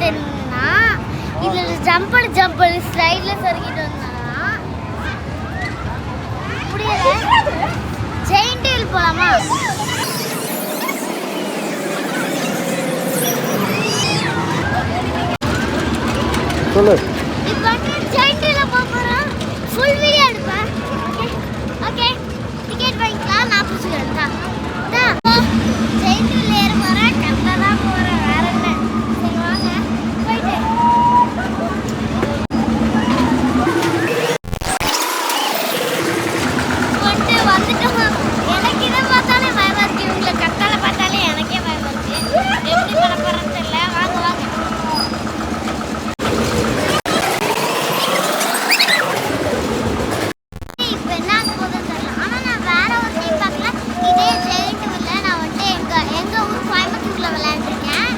தெரியும்னா இதுல ஜம்பல் ஸ்லைட்ல சறுக்கிட்டு வந்தானா முடியல. ஜெயிண்ட் வீல் போலாமா? சொல்லு. இப்போ ஜெயிண்ட் வீல்ல போறோம். ஃபுல் வீடியோ எடுப்பேன். ஓகே டிக்கெட் வாங்கிக்கலாம். நான் புடிச்சுக்கிறேன். ஜெயிண்ட் வீல் ஏற போறேன். கரெக்டா தான் போறேன். வேற என்ன? சரி வாங்க போயிட்டு வந்துட்டோம். எனக்கு இதை பார்த்தாலே பயமா இருக்கு. இவங்களை கத்தால பார்த்தாலே எனக்கே பயமா இருக்கு. எப்படி பண்ண போறேன்னு தெரியல. வாங்க வாங்க. இப்போ என்ன ஆக போகுதுன்னு தெரியல. ஆனால் நான் வேற ஒரு டைம் பார்க்கல. இதே ஜெயிண்ட் வீல்ல நான் எங்க ஊர் கோயம்புத்தூர்ல விளையாண்டுருக்கேன்.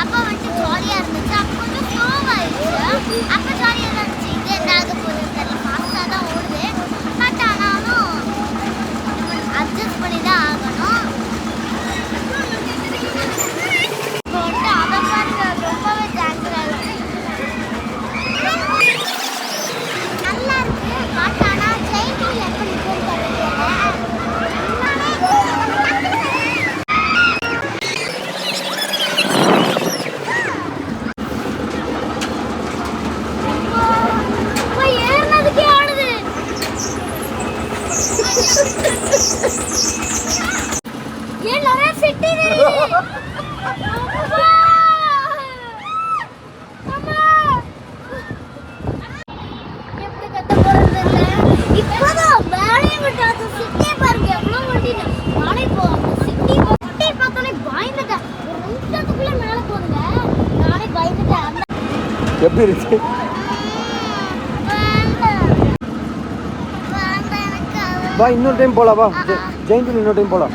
அப்போ ஜாலியாக இருந்துச்சு. அப்போ கொஞ்சம் ஸ்லோவாகிடுச்சு. அப்போ ஜாலியாக தான் இருந்துச்சு. இது என்ன ஆக போகுதுன்னு தெரியல. ஃபாஸ்ட்டாக தான் ஓடுது. பட் ஆனாலும் அட்ஜஸ்ட் பண்ணி தான் ஆகணும். இப்போ அதை பாருங்க ரொம்பவே ஜாங்கிரதா நல்லா இருக்கு. பட் ஆனால் ஜெயிண்ட் வீல் எப்படி இருக்குன்னு தெரியல. ஏறினதுக்கே ஆடுது. ஏன் நிறைய சிட்டி எப்படி கத்த போறது இல்ல. இப்பதான் வேலையை விட்டு அது சிட்டியை பாருங்க எவ்வளவு வண்டியில நானே போவாங்க. சிட்டி பார்த்தாலே பயந்துட்டேன். ஒரு நிமிஷத்துக்குள்ள மேல போதுங்க. நானே பயந்துட்டேன். எப்படி இருக்கு? வா இன்னொரு டைம் போலாம். வா ஜெயிண்ட் வீல் இன்னொரு டைம் போலாம்.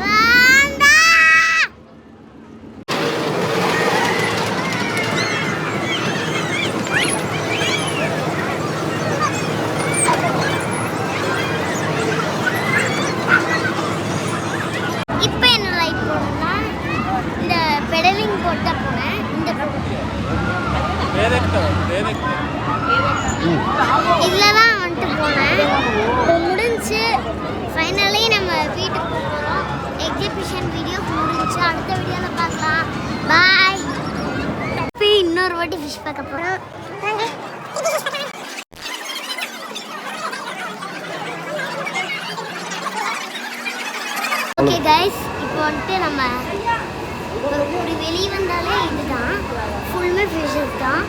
இப்போ என்ன லைட் போடணும்னா இந்த பெடலிங் போட்டு போனேன். இந்த இதில் தான் போனேன். இப்போ முடிஞ்சு ஃபைனலி நம்ம வீட்டுக்கு போகிறோம். எக்ஸிபிஷன் வீடியோ முடிஞ்சு. அடுத்த வீடியோவில் பார்க்கலாம். பாய். இப்போ இன்னொரு வாட்டி ஃபிஷ் பார்க்க போகிறோம். ஓகே கைஸ், இப்போ நம்ம ஒரு வெளியே வந்தாலே இதுதான் ஃபுல்லுமே ஃபிஷ்ஷஸ் தான்.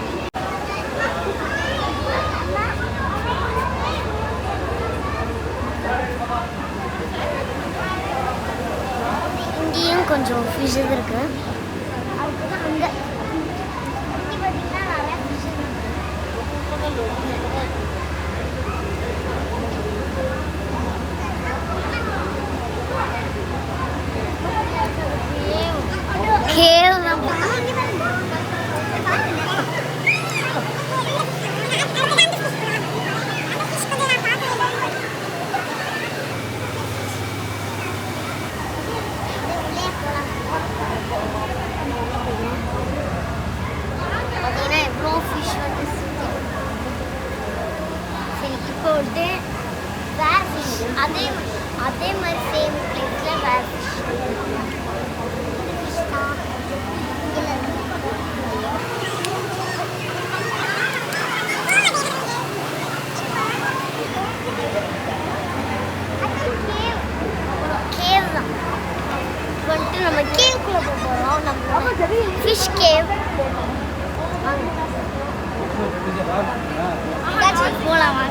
இங்கேயும் கொஞ்சம் ஃபிஷ்ஷஸ் இருக்கு. அதுக்கு அங்கே பார்த்தீங்கன்னா நிறைய ஃபிஷ்ஷஸ் இருக்கு. கேவ் அதே மாதிரி சேம் பிளேஸில் வேற ஃபிஷ் தான். கேவ் தான் நம்ம கேவ்க்குள்ளே போகிறோம். நம்ம ஃபிஷ் கேவ் போகலாம்.